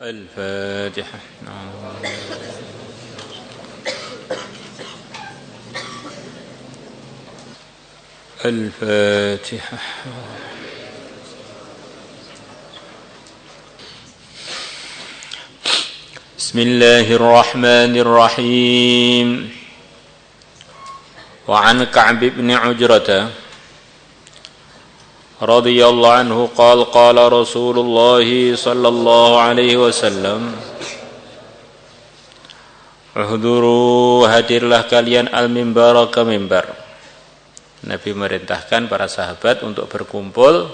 الفاتحة. الفاتحة. بسم الله الرحمن الرحيم. وعن كعب بن عجرة رضي الله عنه قال قال رسول الله صلى الله عليه وسلم Uhduru, hadirlah kalian al-mimbar ke mimbar. Nabi merintahkan para sahabat untuk berkumpul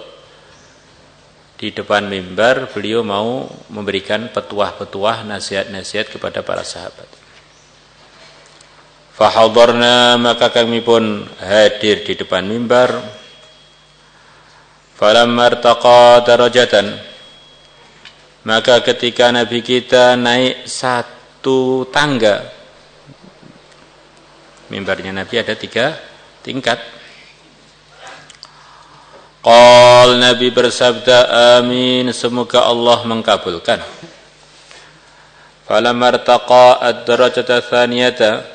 di depan mimbar. Beliau mau memberikan petuah-petuah, nasihat-nasihat kepada para sahabat. Fahadarna, maka kami pun hadir di depan mimbar. Falamma irtaqa darajatan, maka ketika Nabi kita naik satu tangga, mimbarnya Nabi ada 3 tingkat. Qal, Nabi bersabda, amin, semoga Allah mengkabulkan. Falamma irtaqa ad-darajata tsaniyata,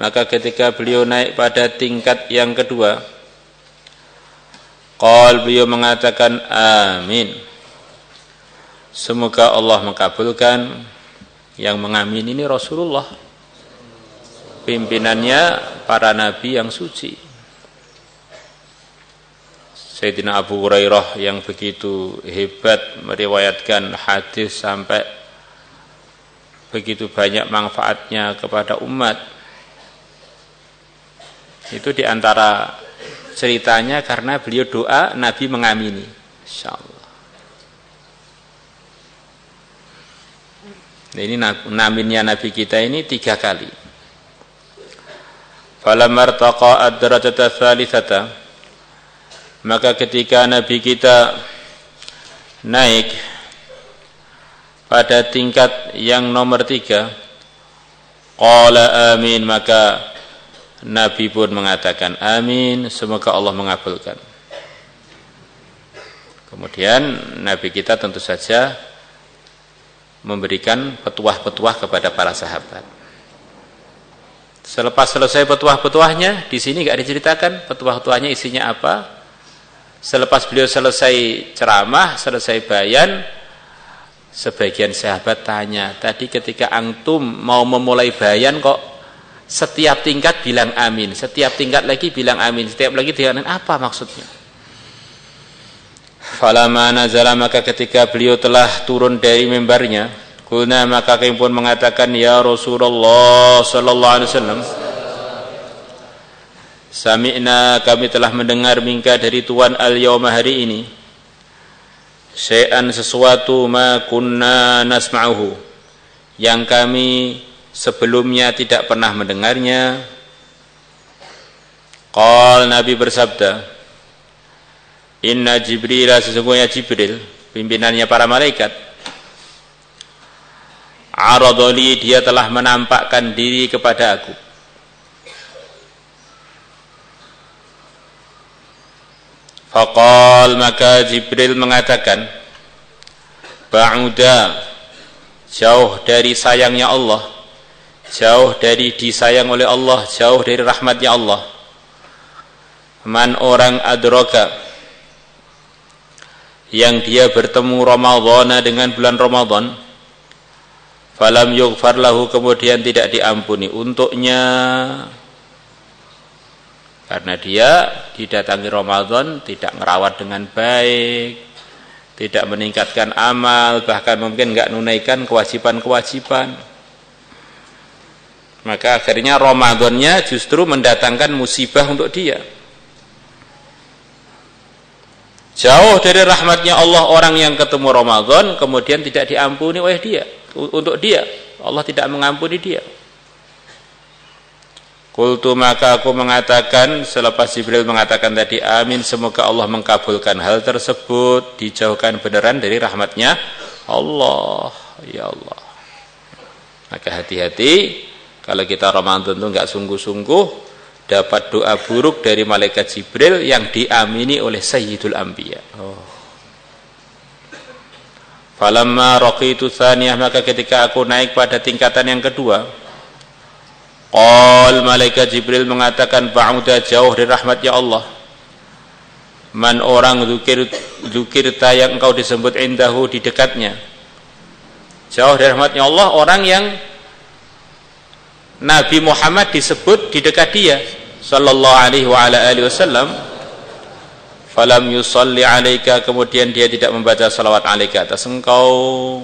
maka ketika beliau naik pada tingkat yang kedua, qal, beliau mengatakan amin, semoga Allah mengkabulkan. Yang mengamin ini Rasulullah, pimpinannya para nabi yang suci. Sayyidina Abu Hurairah yang begitu hebat meriwayatkan hadis sampai begitu banyak manfaatnya kepada umat. Itu diantara ceritanya karena beliau doa, Nabi mengamini. Insyaallah. Ini naminnya Nabi kita ini 3 kali. Falamma irtaqa ad-darajata tsalitsata, maka ketika Nabi kita naik pada tingkat yang nomor 3, qala amin, maka Nabi pun mengatakan amin, semoga Allah mengabulkan. Kemudian Nabi kita tentu saja memberikan petuah-petuah kepada para sahabat. Selepas selesai petuah-petuahnya, di sini enggak diceritakan petuah-petuahnya isinya apa. Selepas beliau selesai ceramah, selesai bayan, sebagian sahabat tanya, tadi ketika antum mau memulai bayan kok setiap tingkat bilang amin, setiap tingkat lagi bilang amin, setiap lagi bilang amin, apa maksudnya? Falamma nazala, maka ketika beliau telah turun dari mimbarnya, qulna, maka kami pun mengatakan, ya Rasulullah sallallahu alaihi wasallam, sami'na, kami telah mendengar minka dari Tuhan al-yawma, hari ini, syai'an, sesuatu, ma kunna nasma'uhu, yang kami sebelumnya tidak pernah mendengarnya. Qal, Nabi bersabda, inna Jibril, sesungguhnya Jibril, pimpinannya para malaikat, aradoli, dia telah menampakkan diri kepada aku. Faqal, maka Jibril mengatakan, ba'uda, jauh dari sayangnya Allah, jauh dari disayang oleh Allah, jauh dari rahmatnya Allah. Man, orang adraka, yang dia bertemu Ramadhana dengan bulan Ramadan, falam yughfar lahu, kemudian tidak diampuni untuknya, karena dia didatangi Ramadan tidak merawat dengan baik, tidak meningkatkan amal, bahkan mungkin enggak menunaikan kewajiban-kewajiban. Maka akhirnya Ramadannya justru mendatangkan musibah untuk dia. Jauh dari rahmatnya Allah orang yang ketemu Ramadan kemudian tidak diampuni oleh dia, untuk dia Allah tidak mengampuni dia. Qultu, maka aku mengatakan, selepas Jibril mengatakan tadi amin, semoga Allah mengkabulkan hal tersebut, dijauhkan beneran dari rahmatnya Allah. Ya Allah, maka hati-hati kalau kita Ramadan itu enggak sungguh-sungguh, dapat doa buruk dari malaikat Jibril yang diamini oleh Sayyidul Anbiya. Falamma raqitu tsaniyah, maka ketika aku naik pada tingkatan yang kedua, malaikat Jibril mengatakan, ba'uda, jauh dari rahmatnya Allah. Man, orang dzukirta, yang engkau disebut indahu, di dekatnya. Jauh dari rahmatnya Allah orang yang Nabi Muhammad disebut di dekat dia sallallahu alaihi wa ala alihi wasallam. Falam yusalli alaika, kemudian dia tidak membaca salawat alaika atas engkau.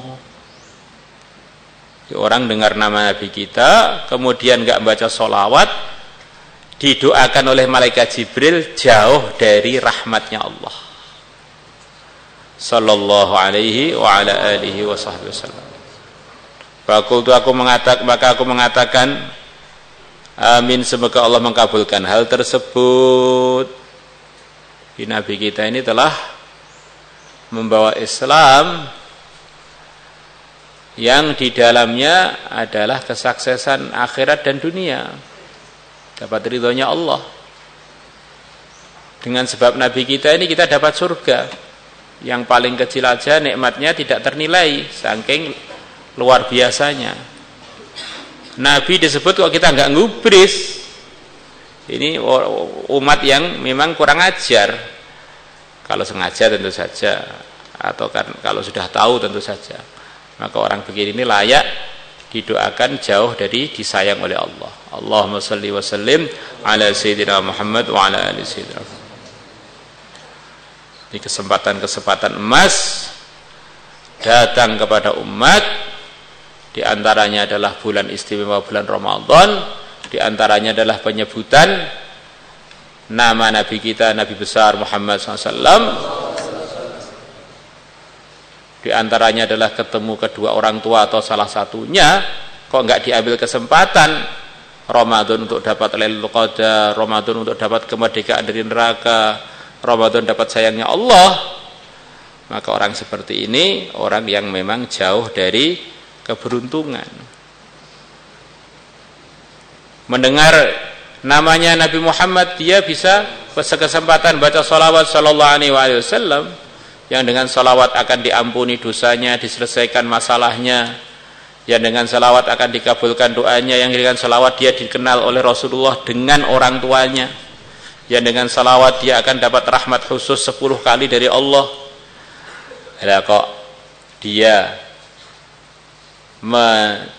Orang dengar nama Nabi kita kemudian enggak membaca salawat, didoakan oleh malaikat Jibril jauh dari rahmatnya Allah sallallahu alaihi wa ala alihi wasallam. Maka aku mengatakan, amin, semoga Allah mengkabulkan hal tersebut. Nabi kita ini telah membawa Islam yang di dalamnya adalah kesuksesan akhirat dan dunia, dapat ridhonya Allah. Dengan sebab Nabi kita ini kita dapat surga yang paling kecil aja, nikmatnya tidak ternilai saking luar biasanya. Nabi disebut kok kita enggak ngubris. Ini umat yang memang kurang ajar. Kalau sengaja tentu saja, atau kan kalau sudah tahu tentu saja. Maka orang begini ini layak didoakan jauh dari disayang oleh Allah. Allahumma shalli wa sallim ala sayyidina Muhammad wa ala ali sayyidina. Di kesempatan-kesempatan emas datang kepada umat, di antaranya adalah bulan istimewa bulan Ramadan, di antaranya adalah penyebutan nama Nabi kita, Nabi besar Muhammad SAW. Di antaranya adalah ketemu kedua orang tua atau salah satunya. Kok enggak diambil kesempatan Ramadan untuk dapat Lailatul Qadar, Ramadan untuk dapat kemerdekaan dari neraka, Ramadan dapat sayangnya Allah. Maka orang seperti ini orang yang memang jauh dari keberuntungan. Mendengar namanya Nabi Muhammad, dia bisa berkesempatan baca salawat sallallahu alaihi wasallam, yang dengan salawat akan diampuni dosanya, diselesaikan masalahnya, yang dengan salawat akan dikabulkan doanya, yang dengan salawat dia dikenal oleh Rasulullah dengan orang tuanya, yang dengan salawat dia akan dapat rahmat khusus 10 kali dari Allah. Lah kok dia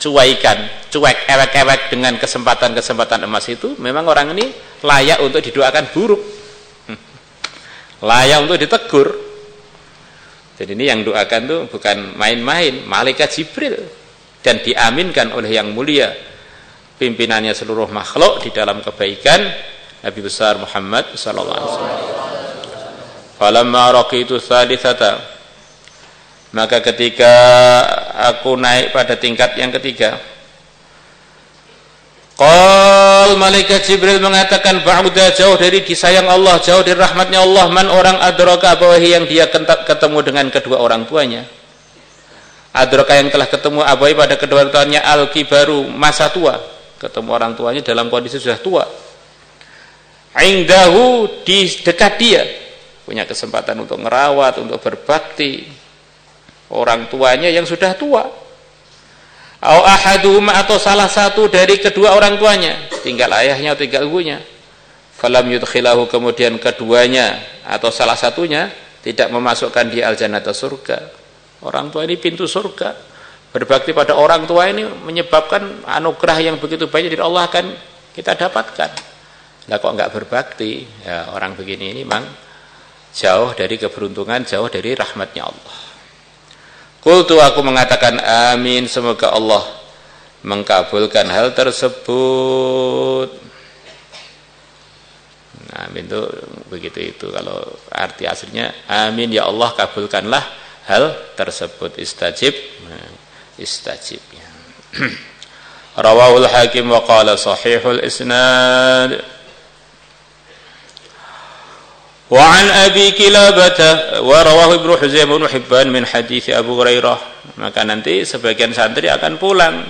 cuek ewek-ewek dengan kesempatan-kesempatan emas itu, memang orang ini layak untuk didoakan buruk, layak untuk ditegur. Jadi ini yang doakan tuh bukan main-main, malaikat Jibril, dan diaminkan oleh yang mulia pimpinannya seluruh makhluk di dalam kebaikan, Nabi besar Muhammad sallallahu alaihi wasallam. Falamma raqitu tsalitsata, maka ketika aku naik pada tingkat yang ketiga, malaikat Jibril mengatakan, ba'uda, jauh dari disayang Allah, jauh dari rahmatnya Allah, man, orang adraka abawahi, yang dia ketemu dengan kedua orang tuanya. Adraka, yang telah ketemu abawahi pada kedua orang tuanya, al-kibaru, masa tua, ketemu orang tuanya dalam kondisi sudah tua. Indahu, di dekat dia, punya kesempatan untuk ngerawat, untuk berbakti orang tuanya yang sudah tua. Au ahaduhuma, atau salah satu dari kedua orang tuanya, tinggal ayahnya atau tinggal ibunya. Falam yudkhilahu, kemudian keduanya atau salah satunya tidak memasukkan dia al-jannah, atau surga. Orang tua ini pintu surga. Berbakti pada orang tua ini menyebabkan anugerah yang begitu banyak dari Allah akan kita dapatkan. Lah kok enggak berbakti? Ya, orang begini ini memang jauh dari keberuntungan, jauh dari rahmatnya Allah. Qultu, aku mengatakan, amin, semoga Allah mengkabulkan hal tersebut. Amin itu begitu itu kalau arti aslinya, amin ya Allah kabulkanlah hal tersebut. Istajib, istajib ya. Rawahul Hakim wa qala sahihul isnad. Wa an Abi Kilabah wa rawahu Ibnu Huzaimah bin Hibban min hadits Abu Hurairah. Maka nanti sebagian santri akan pulang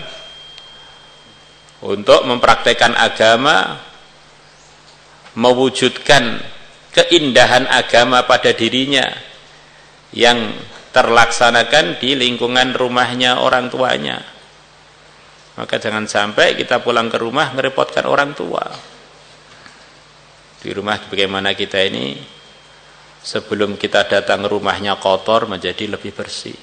untuk mempraktekkan agama, mewujudkan keindahan agama pada dirinya yang terlaksanakan di lingkungan rumahnya orang tuanya. Maka jangan sampai kita pulang ke rumah merepotkan orang tua. Di rumah bagaimana kita ini sebelum kita datang rumahnya kotor menjadi lebih bersih.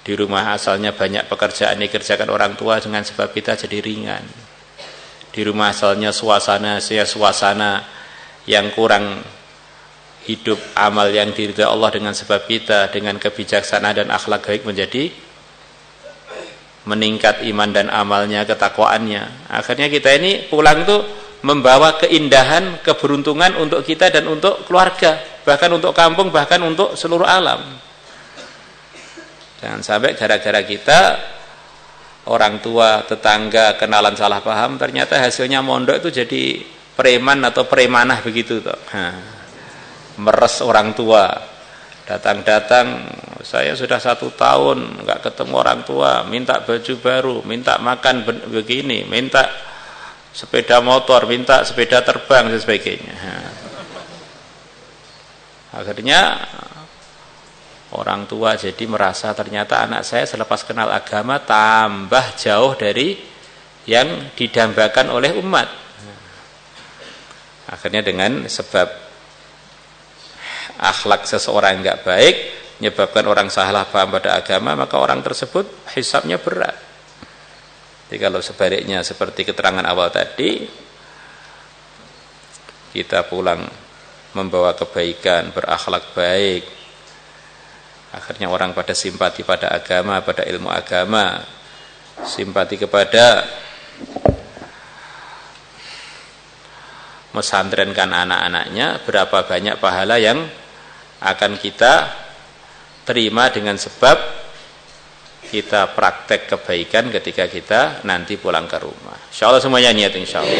Di rumah asalnya banyak pekerjaan dikerjakan orang tua, dengan sebab kita jadi ringan. Di rumah asalnya suasana yang kurang hidup amal yang diridhai Allah, dengan sebab kita dengan kebijaksanaan dan akhlak baik menjadi meningkat iman dan amalnya, ketakwaannya. Akhirnya kita ini pulang tuh membawa keindahan, keberuntungan untuk kita dan untuk keluarga, bahkan untuk kampung, bahkan untuk seluruh alam. Jangan sampai gara-gara kita, orang tua, tetangga, kenalan salah paham, ternyata hasilnya mondok itu jadi preman atau premanah begitu toh. Meres orang tua, datang-datang, saya sudah 1 tahun nggak ketemu orang tua, minta baju baru, minta makan begini, minta sepeda motor, minta sepeda terbang dan sebagainya. Akhirnya orang tua jadi merasa ternyata anak saya selepas kenal agama tambah jauh dari yang didambakan oleh umat. Akhirnya dengan sebab akhlak seseorang enggak baik menyebabkan orang salah paham pada agama, maka orang tersebut hisabnya berat. Jadi kalau sebaliknya seperti keterangan awal tadi, kita pulang membawa kebaikan, berakhlak baik, akhirnya orang pada simpati pada agama, pada ilmu agama, simpati kepada mesantrenkan anak-anaknya, berapa banyak pahala yang akan kita terima dengan sebab kita praktek kebaikan ketika kita nanti pulang ke rumah. Insyaallah semuanya niat insyaallah.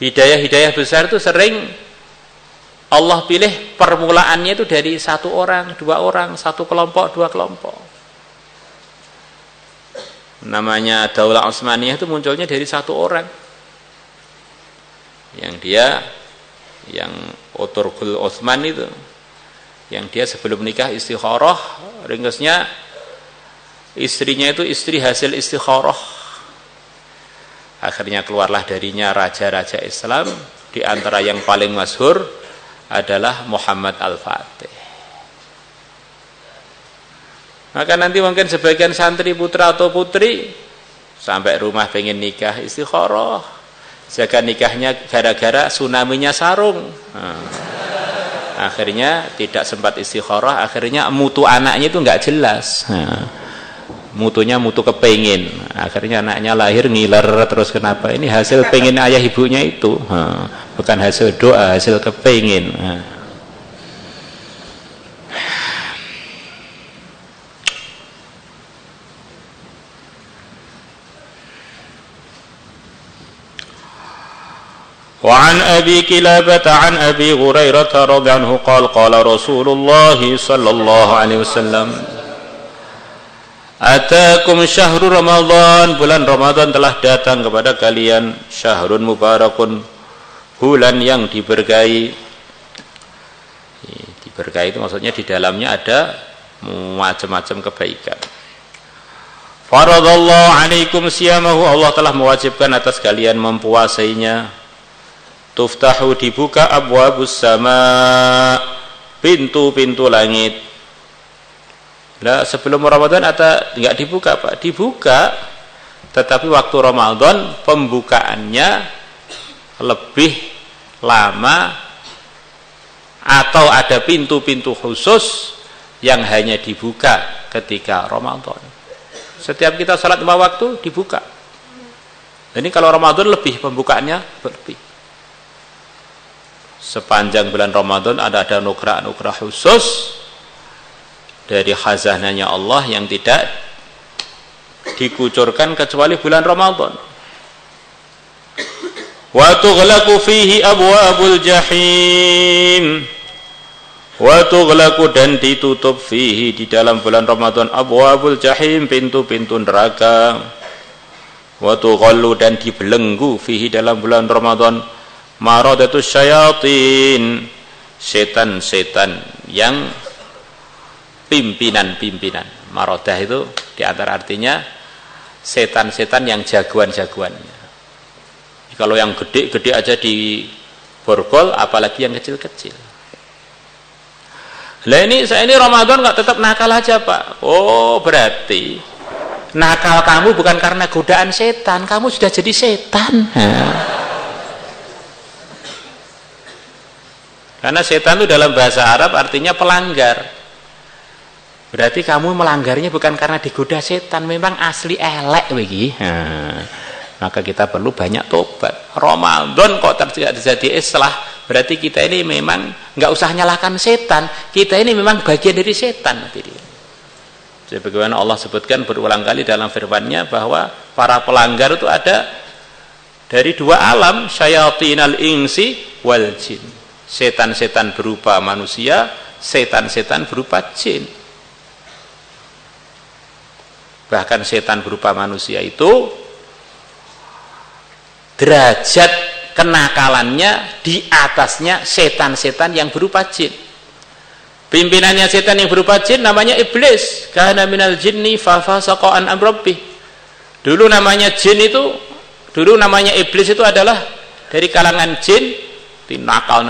Hidayah-hidayah besar itu sering Allah pilih permulaannya itu dari 1 orang, 2 orang, 1 kelompok, 2 kelompok. Namanya Daulah Utsmaniyah itu munculnya dari 1 orang. Yang dia, yang Otorgul Utsman itu, yang dia sebelum nikah istikharah, ringkasnya istrinya itu istri hasil istikharah. Akhirnya keluarlah darinya raja-raja Islam, di antara yang paling masyhur adalah Muhammad Al-Fatih. Maka nanti mungkin sebagian santri putra atau putri sampai rumah pengen nikah istikharah, jaga nikahnya gara-gara tsunami-nya sarung. Akhirnya tidak sempat istikharah, akhirnya mutu anaknya itu enggak jelas. Mutunya mutu kepengin, akhirnya anaknya lahir ngiler terus. Kenapa? Ini hasil pengen ayah ibunya itu, bukan hasil doa, hasil kepengin. وعن أبي كلابة عن أبي هريرة رضي عنه قال قال رسول الله صلى الله عليه وسلم Atakum syahrul Ramadan, bulan Ramadan telah datang kepada kalian, syahrun mubarakun, bulan yang diberkahi. Diberkahi itu maksudnya di dalamnya ada macam-macam kebaikan. Faradallahu alaikum siyamahu, Allah telah mewajibkan atas kalian mempuasainya. Tuftahu, dibuka abwabus sama, pintu-pintu langit. Nah, sebelum Ramadan ada enggak dibuka, Pak? Dibuka, tetapi waktu Ramadan pembukaannya lebih lama, atau ada pintu-pintu khusus yang hanya dibuka ketika Ramadan. Setiap kita salat 5 waktu dibuka. Ini kalau Ramadan lebih pembukaannya lebih. Sepanjang bulan Ramadan ada anugerah-anugerah khusus dari khazanahnya Allah yang tidak dikucurkan kecuali bulan Ramadan. Wa tughlaqu fihi abwabul jahim, wa tughlaqu, dan ditutup fihi, di dalam bulan Ramadan, abwabul jahim, pintu-pintu neraka. Wa tughallu, dan dibelenggu fihi, dalam bulan Ramadan, maradatus syayatin, setan-setan yang pimpinan-pimpinan. Marodah itu diantara artinya setan-setan yang jagoan-jagoannya. Kalau yang gede-gede aja di borgol, apalagi yang kecil-kecil. Lah saya ini Ramadan nggak tetap nakal aja Pak. Oh berarti nakal kamu bukan karena godaan setan, kamu sudah jadi setan. Karena setan itu dalam bahasa Arab artinya pelanggar. Berarti kamu melanggarnya bukan karena digoda setan, memang asli elek begini. Maka kita perlu banyak tobat. Ramadan kok terjadi islah, berarti kita ini memang nggak usah nyalahkan setan, kita ini memang bagian dari setan. Sebagaimana Allah sebutkan berulang kali dalam firman-Nya bahwa para pelanggar itu ada dari dua alam, syayatinal insi wal jin. Setan-setan berupa manusia, setan-setan berupa jin. Bahkan setan berupa manusia itu derajat kenakalannya di atasnya setan-setan yang berupa jin. Pimpinannya setan yang berupa jin namanya iblis. Kana minal jinni fa fasaqa an amrabbih. Dulu namanya jin itu, dulu namanya iblis itu adalah dari kalangan jin, nakal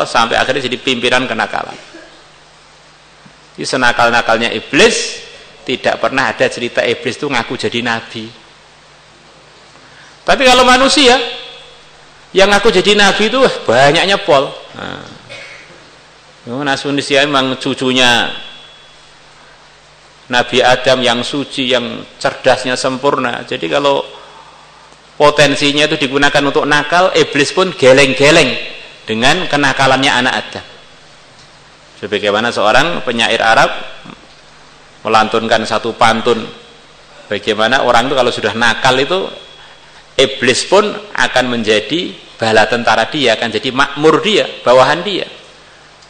sampai akhirnya jadi pimpinan kenakalan. Di senakal-nakalnya iblis tidak pernah ada cerita iblis itu ngaku jadi nabi. Tapi kalau manusia yang aku jadi nabi itu banyaknya pol. Manusia memang cucunya Nabi Adam yang suci, yang cerdasnya sempurna. Jadi kalau potensinya itu digunakan untuk nakal, iblis pun geleng-geleng dengan kenakalannya anak Adam. Sebagaimana seorang penyair Arab melantunkan satu pantun, bagaimana orang itu kalau sudah nakal itu iblis pun akan menjadi bala tentara dia, akan jadi makmur dia, bawahan dia.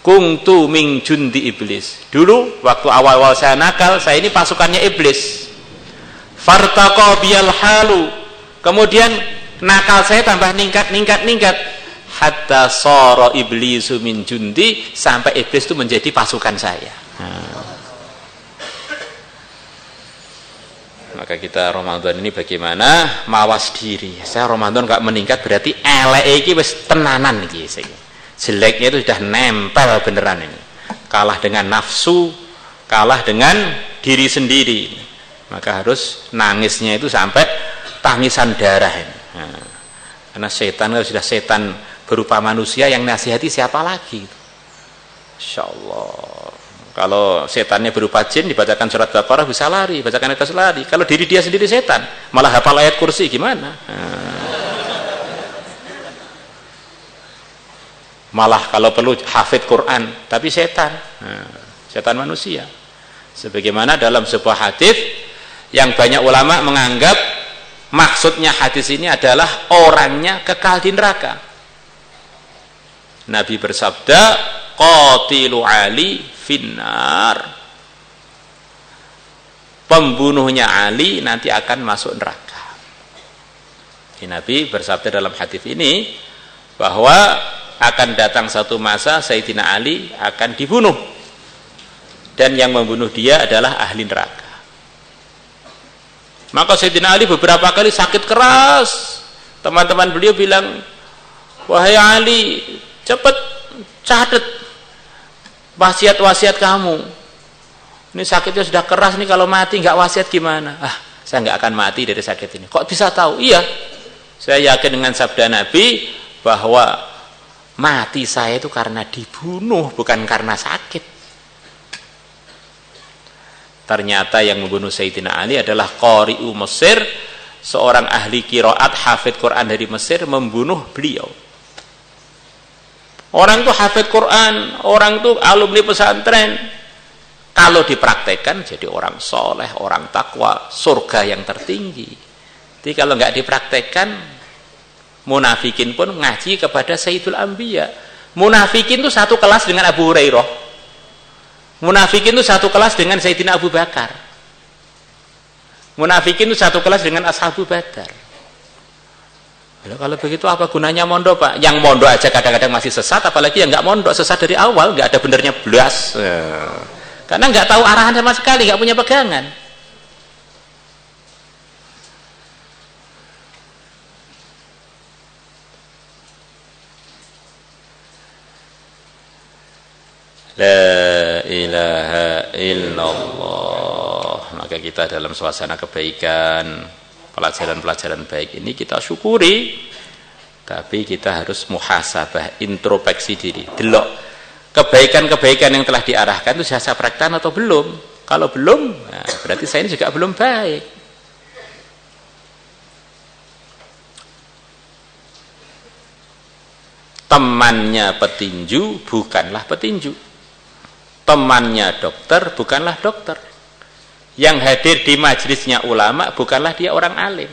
Kungtu min jundi iblis. Dulu waktu awal-awal saya nakal, saya ini pasukannya iblis. Fartaqa biyal halu. Kemudian nakal saya tambah ningkat. Hatta sara iblisu min jundi, sampai iblis itu menjadi pasukan saya. Maka kita Ramadan ini bagaimana mawas diri. Saya Ramadan gak meningkat berarti elek iki wis tenanan iki. Jeleknya itu sudah nempel beneran ini. Kalah dengan nafsu, kalah dengan diri sendiri. Maka harus nangisnya itu sampai tangisan darah ini. Karena setan kalau sudah setan berupa manusia, yang nasihati siapa lagi? Insyaallah. Kalau setannya berupa jin, dibacakan surat Baqarah bisa lari, bacakan ayat lari. Kalau diri dia sendiri setan, malah hafal ayat kursi gimana? Malah kalau perlu hafid Quran, tapi setan, setan manusia. Sebagaimana dalam sebuah hadis yang banyak ulama menganggap maksudnya hadis ini adalah orangnya kekal di neraka. Nabi bersabda, qatilu Ali finnar, pembunuhnya Ali nanti akan masuk neraka. Nabi bersabda dalam hadis ini bahwa akan datang satu masa Sayyidina Ali akan dibunuh, dan yang membunuh dia adalah ahli neraka. Maka Sayyidina Ali beberapa kali sakit keras. Teman-teman beliau bilang, wahai Ali, cepat catat wasiat-wasiat kamu. Ini sakitnya sudah keras nih, kalau mati nggak wasiat gimana? Saya nggak akan mati dari sakit ini. Kok bisa tahu? Iya, saya yakin dengan sabda Nabi bahwa mati saya itu karena dibunuh, bukan karena sakit. Ternyata yang membunuh Sayyidina Ali adalah Qari'u Mesir, seorang ahli qiraat, hafid Quran dari Mesir, membunuh beliau. Orang itu hafid Quran, orang itu alumni pesantren. Kalau dipraktekkan jadi orang soleh, orang takwa, surga yang tertinggi. Jadi kalau nggak dipraktekkan, munafikin pun ngaji kepada Sayyidul Anbiya. Munafikin itu satu kelas dengan Abu Hurairah. Munafikin itu satu kelas dengan Sayyidina Abu Bakar. Munafikin itu satu kelas dengan Ashabu Badar. Kalau begitu apa gunanya mondok, Pak? Yang mondok aja kadang-kadang masih sesat, apalagi yang nggak mondok, sesat dari awal, nggak ada benernya belas. Karena nggak tahu arahan sama sekali, nggak punya pegangan. La ilaha illallah. Maka kita dalam suasana kebaikan, pelajaran-pelajaran baik ini kita syukuri, tapi kita harus muhasabah, introspeksi diri, delok kebaikan-kebaikan yang telah diarahkan itu saya praktekkan atau belum. Kalau belum, nah, berarti saya ini juga belum baik. Temannya petinju bukanlah petinju, temannya dokter bukanlah dokter, yang hadir di majelisnya ulama bukanlah dia orang alim,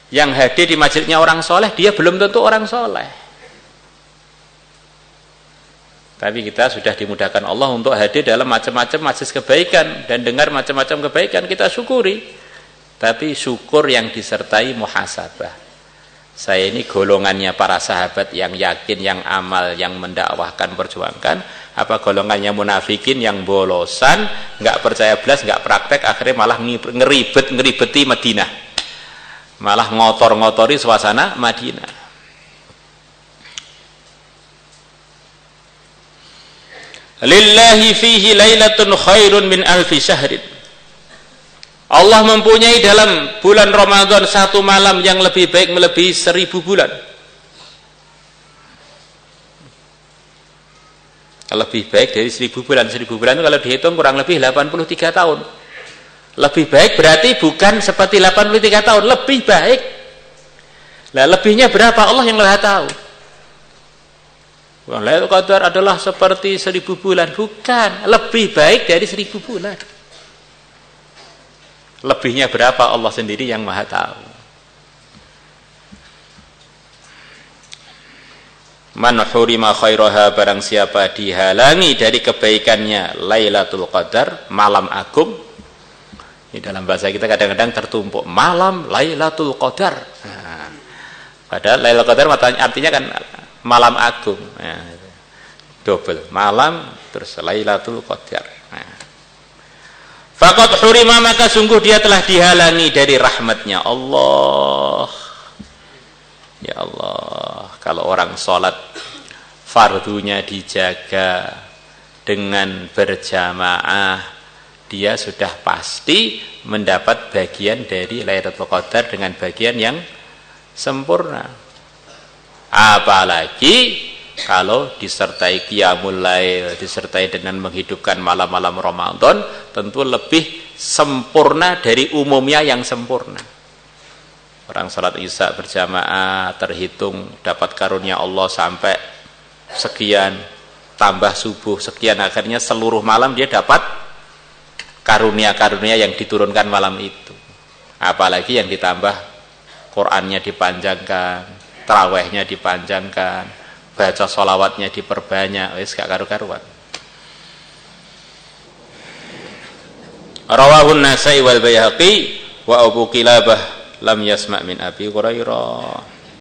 yang hadir di majelisnya orang soleh dia belum tentu orang soleh. Tapi kita sudah dimudahkan Allah untuk hadir dalam macam-macam majelis kebaikan dan dengar macam-macam kebaikan, kita syukuri, tapi syukur yang disertai muhasabah. Saya ini golongannya para sahabat yang yakin, yang amal, yang mendakwahkan, perjuangkan, apa golongannya munafikin yang bolosan, nggak percaya belas, nggak praktek, akhirnya malah ngeribeti Madinah, malah ngotori suasana Madinah. Lillahi fihi lailatun khairun min alfi syahrin. Allah mempunyai dalam bulan Ramadan satu malam yang lebih baik melebihi 1000 bulan. Lebih baik dari 1000 bulan. 1000 bulan itu kalau dihitung kurang lebih 83 tahun. Lebih baik berarti bukan seperti 83 tahun, lebih baik. Nah, lebihnya berapa? Allah yang Maha tahu. Lailatul Qadar adalah seperti 1000 bulan, bukan, lebih baik dari 1000 bulan. Lebihnya berapa Allah sendiri yang Maha tahu. Man hurima khairaha, barang siapa dihalangi dari kebaikannya Lailatul Qadar, malam agung. Ini dalam bahasa kita kadang-kadang tertumpuk malam Lailatul Qadar. Nah, padahal Lailatul Qadar artinya kan malam agung. Nah, double, malam terus Lailatul Qadar. Faqad hurima, maka sungguh dia telah dihalangi dari rahmatnya Allah. Ya Allah, kalau orang sholat fardunya dijaga dengan berjamaah, dia sudah pasti mendapat bagian dari Lailatul Qadar dengan bagian yang sempurna. Apalagi kalau disertai qiyamul lail, disertai dengan menghidupkan malam-malam Ramadan, tentu lebih sempurna dari umumnya yang sempurna. Orang salat Isya berjamaah terhitung dapat karunia Allah sampai sekian, tambah subuh sekian, akhirnya seluruh malam dia dapat karunia-karunia yang diturunkan malam itu. Apalagi yang ditambah Qur'annya dipanjangkan, tarawihnya dipanjangkan, baca sholawatnya diperbanyak, wis gak karu-karuan. Rawahun Nasai wal Baihaqi wa Abu Qilabah lam yasma' min Abi Hurairah.